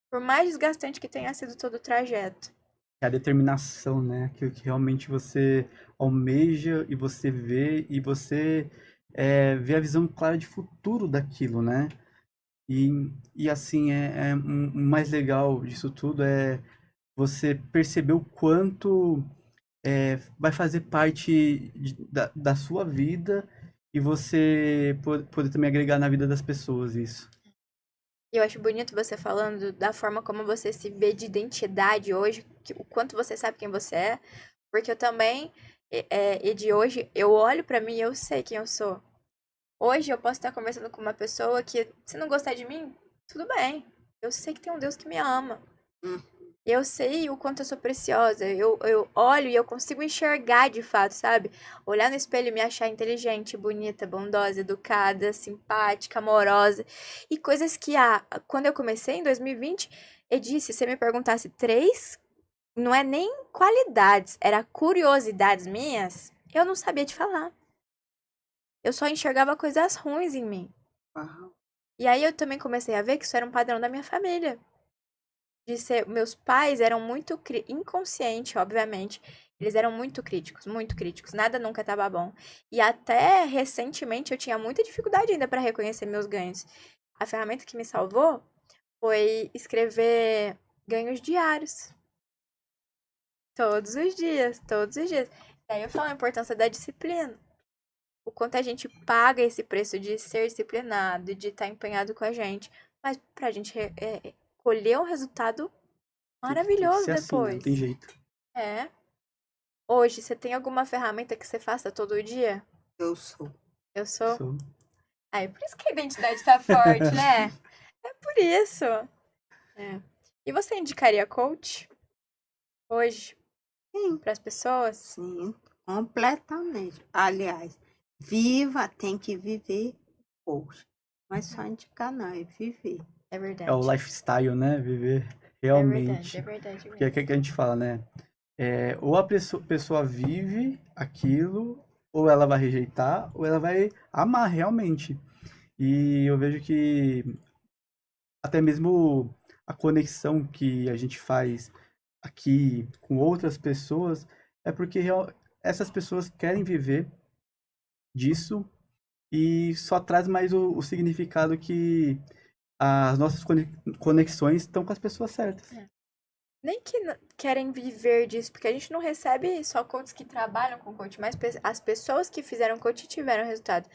Por mais desgastante que tenha sido todo o trajeto. É a determinação, né? Aquilo que realmente você almeja e você vê e você vê a visão clara de futuro daquilo, né? E assim, o mais legal disso tudo é você perceber o quanto vai fazer parte da sua vida e você poder também agregar na vida das pessoas isso. E eu acho bonito você falando da forma como você se vê de identidade hoje, o quanto você sabe quem você é, porque eu também, e de hoje, eu olho pra mim e eu sei quem eu sou. Hoje eu posso estar conversando com uma pessoa que, se não gostar de mim, tudo bem. Eu sei que tem um Deus que me ama. Hum. Eu sei o quanto eu sou preciosa. Eu olho e eu consigo enxergar de fato, sabe? Olhar no espelho e me achar inteligente, bonita, bondosa, educada, simpática, amorosa. E coisas que, quando eu comecei em 2020, eu disse, se você me perguntasse 3, não é nem qualidades, era curiosidades minhas, eu não sabia te falar. Eu só enxergava coisas ruins em mim. Uau. E aí eu também comecei a ver que isso era um padrão da minha família. Meus pais eram muito inconsciente, obviamente. Eles eram muito críticos, muito críticos. Nada nunca estava bom. E até recentemente eu tinha muita dificuldade ainda para reconhecer meus ganhos. A ferramenta que me salvou foi escrever ganhos diários. Todos os dias, todos os dias. E aí eu falo a importância da disciplina. O quanto a gente paga esse preço de ser disciplinado, de estar empenhado com a gente. Mas pra gente colher um resultado Tem que maravilhoso ser assim, né? Não tem depois. jeito. É. Hoje, você tem alguma ferramenta que você faça todo dia? Eu sou. Eu sou. Sou. É por isso que a identidade tá forte, né? É por isso. É. E você indicaria coach hoje Sim, para as pessoas? sim, completamente. Aliás, viva, tem que viver hoje. Não é só indicar, não, é viver. É É o verdade. lifestyle, né? Viver É verdade, realmente. é verdade Porque é o mesmo. que a gente fala, né? Ou a pessoa vive aquilo, ou ela vai rejeitar, ou ela vai amar realmente. E eu vejo que até mesmo a conexão que a gente faz aqui com outras pessoas é porque essas pessoas querem viver disso e só traz mais o significado que as nossas conexões estão com as pessoas certas. Nem que querem viver disso, porque a gente não recebe só coaches que trabalham com coach, mas as pessoas que fizeram coach tiveram resultado.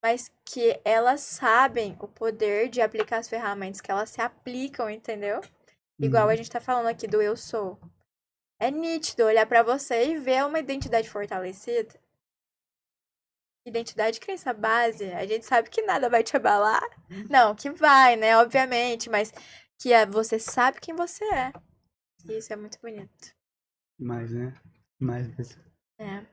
Mas que elas sabem o poder de aplicar as ferramentas, que elas se aplicam, entendeu? Igual a Uhum. gente tá falando aqui do eu sou. É nítido olhar pra você e ver uma identidade fortalecida. Identidade, crença base, a gente sabe que nada vai te abalar. Não, que vai, né? Obviamente, mas que você sabe quem você é. E isso é muito bonito. Mais, né? Mais mesmo. É.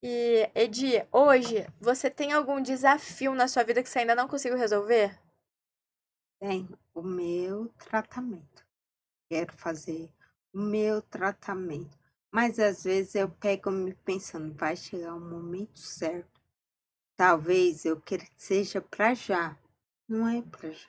E, Edi, hoje, você tem algum desafio na sua vida que você ainda não conseguiu resolver? Tem o meu tratamento. quero fazer o meu tratamento. Mas às vezes eu pego me pensando, vai chegar o momento certo. Talvez eu queira que seja para já. Não é para já.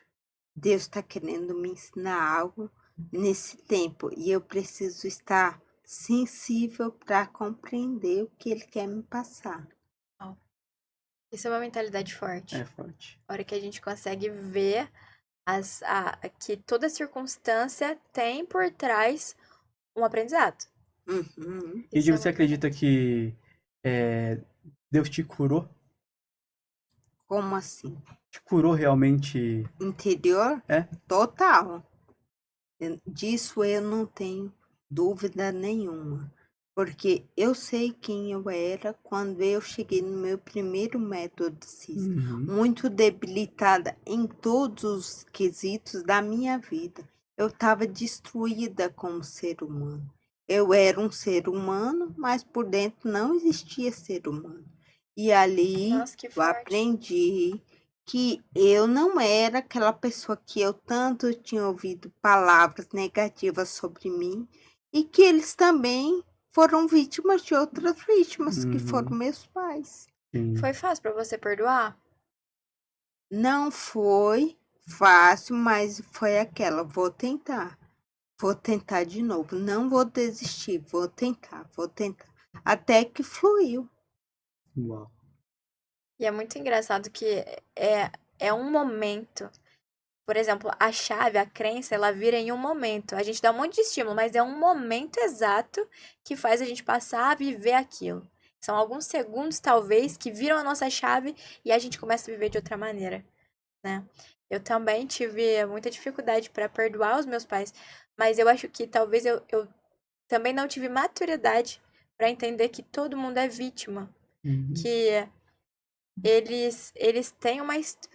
Deus está querendo me ensinar algo nesse tempo e eu preciso estar sensível para compreender o que Ele quer me passar. Isso é uma mentalidade forte. É forte. A hora que a gente consegue ver que toda circunstância tem por trás um aprendizado. Uhum. E Isso é você muito acredita que Deus te curou? Como assim? Te curou realmente? Interior? É? Total. Disso eu não tenho dúvida nenhuma. Porque eu sei quem eu era quando eu cheguei no meu primeiro método de CIS. Uhum. Muito debilitada em todos os quesitos da minha vida. Eu estava destruída como ser humano. Eu era um ser humano, mas por dentro não existia ser humano. E ali Nossa, que eu forte. aprendi que eu não era aquela pessoa que eu tanto tinha ouvido palavras negativas sobre mim e que eles também foram vítimas de outras vítimas, que foram Uhum. meus pais. Sim. Foi fácil pra você perdoar? Não foi fácil, mas foi aquela, vou tentar de novo, não vou desistir, vou tentar, até que fluiu. Uau. E é muito engraçado que é um momento. Por exemplo, a chave, a crença, ela vira em um momento. A gente dá um monte de estímulo, mas é um momento exato que faz a gente passar a viver aquilo. São alguns segundos, talvez, que viram a nossa chave e a gente começa a viver de outra maneira, né? Eu também tive muita dificuldade para perdoar os meus pais, mas eu acho que talvez eu também não tive maturidade para entender que todo mundo é vítima, Uhum. que eles têm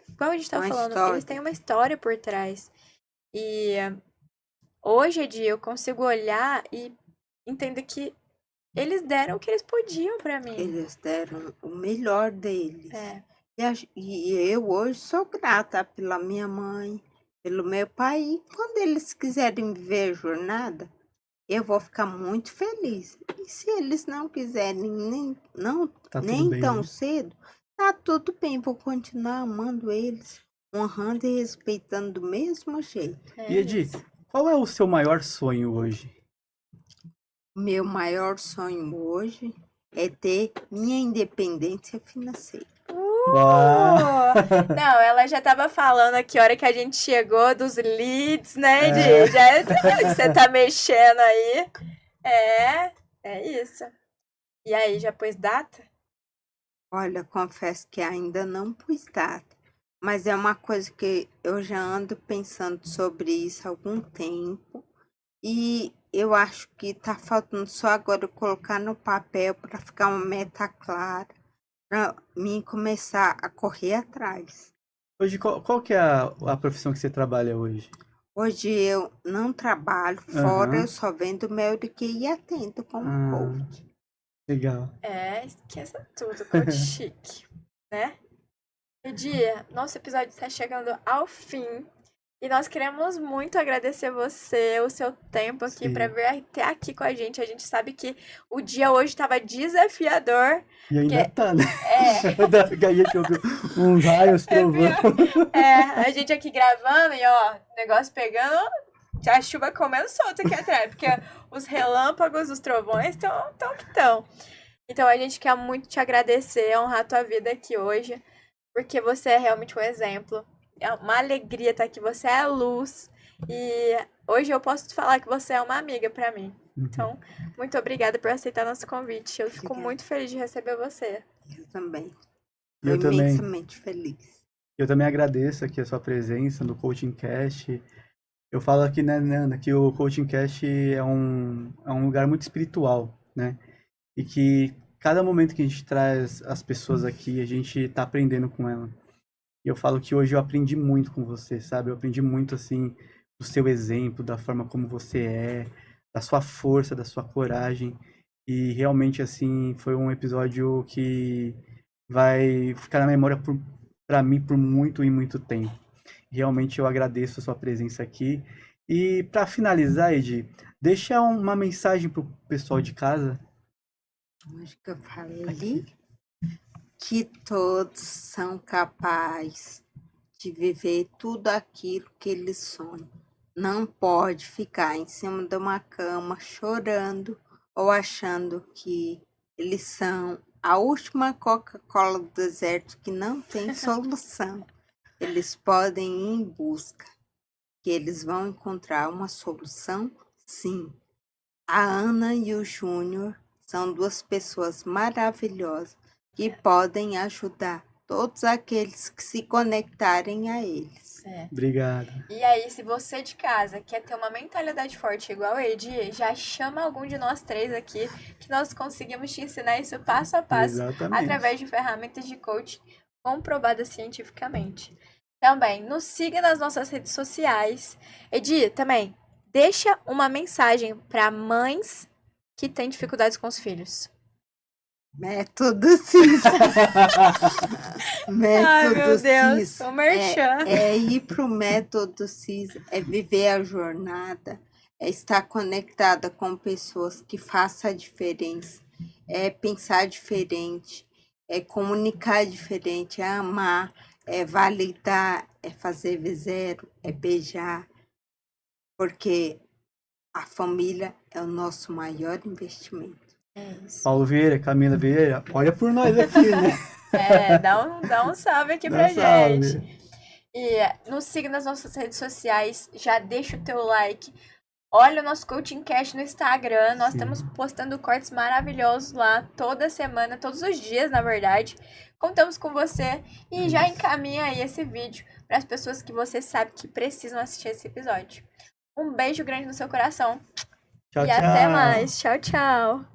igual a gente tava Uma falando, eles história. têm uma história por trás. E hoje em dia eu consigo olhar e entender que eles deram o que eles podiam pra mim. Eles deram o melhor deles. É, E eu hoje sou grata pela minha mãe, pelo meu pai. E quando eles quiserem viver a jornada, eu vou ficar muito feliz. E se eles não quiserem Tá tudo nem bem, tão né? cedo, tá tudo bem. Vou continuar amando eles, honrando e respeitando do mesmo jeito. é E Edi, isso. qual é o seu maior sonho hoje? Meu maior sonho hoje é ter minha independência financeira. Uau! Não, ela já tava falando aqui, a hora que a gente chegou dos leads, né, É. Di? Já entendeu que você tá mexendo aí. É isso. E aí, já pôs data? Olha, confesso que ainda não pus data, mas é uma coisa que eu já ando pensando sobre isso há algum tempo e eu acho que tá faltando só agora eu colocar no papel para ficar uma meta clara, para mim começar a correr atrás. Hoje, qual que é a profissão que você trabalha hoje? Hoje eu não trabalho fora, eu Aham. só vendo Melrick e atendo como Ah, coach. legal. Esqueça tudo, coach chique, né? Edi, nosso episódio está chegando ao fim. E nós queremos muito agradecer você, o seu tempo aqui para Sim. vir até aqui com a gente. A gente sabe que o dia hoje estava desafiador. E ainda Porque, tá, né? é, Daí que eu vi uns raios, trovão. a gente aqui gravando e ó, negócio pegando, a chuva comendo solto aqui atrás, porque os relâmpagos, os trovões estão que estão. Então a gente quer muito te agradecer, honrar a tua vida aqui hoje, porque você é realmente um exemplo. É uma alegria estar aqui, você é a luz. E hoje eu posso te falar que você é uma amiga pra mim. Então, muito obrigada por aceitar nosso convite. Eu fico Obrigada. muito feliz de receber você. Eu também. Eu Estou também. imensamente feliz. Eu também agradeço aqui a sua presença no Coaching Cast. Eu falo aqui, né, Nana, que o Coaching Cast é um lugar muito espiritual, né? E que cada momento que a gente traz as pessoas aqui, a gente tá aprendendo com ela. E eu falo que hoje eu aprendi muito com você, sabe? Eu aprendi muito, assim, do seu exemplo, da forma como você é, da sua força, da sua coragem. E realmente, assim, foi um episódio que vai ficar na memória pra mim por muito e muito tempo. Realmente eu agradeço a sua presença aqui E para finalizar, Edi, deixa uma mensagem pro pessoal de casa. Acho que eu falei que todos são capazes de viver tudo aquilo que eles sonham. Não pode ficar em cima de uma cama chorando ou achando que eles são a última Coca-Cola do deserto que não tem solução. Eles podem ir em busca, que eles vão encontrar uma solução, sim. A Ana e o Júnior são duas pessoas maravilhosas que podem ajudar todos aqueles que se conectarem a eles. Obrigado. E aí, se você de casa quer ter uma mentalidade forte igual a Edi, já chama algum de nós três aqui, que nós conseguimos te ensinar isso passo a passo, Exatamente. através de ferramentas de coaching comprovadas cientificamente. Também, nos siga nas nossas redes sociais. Edi, também, deixa uma mensagem para mães que têm dificuldades com os filhos. Método CIS. Ai, meu Método Deus, CIS. o merchan. É ir pro método CIS, é viver a jornada, é estar conectada com pessoas que façam a diferença, é pensar diferente, é comunicar diferente, é amar, é validar, é fazer V0, é beijar, porque a família é o nosso maior investimento. É isso. Paulo Vieira, Camila Vieira, olha por nós aqui, né? Dá um salve aqui Dá pra salve. gente. E nos siga nas nossas redes sociais, já deixa o teu like. Olha o nosso Coaching Cast no Instagram, nós Sim. estamos postando cortes maravilhosos lá toda semana, todos os dias, na verdade. Contamos com você e já encaminha aí esse vídeo para as pessoas que você sabe que precisam assistir esse episódio. Um beijo grande no seu coração Tchau, e até tchau. mais. Tchau, tchau.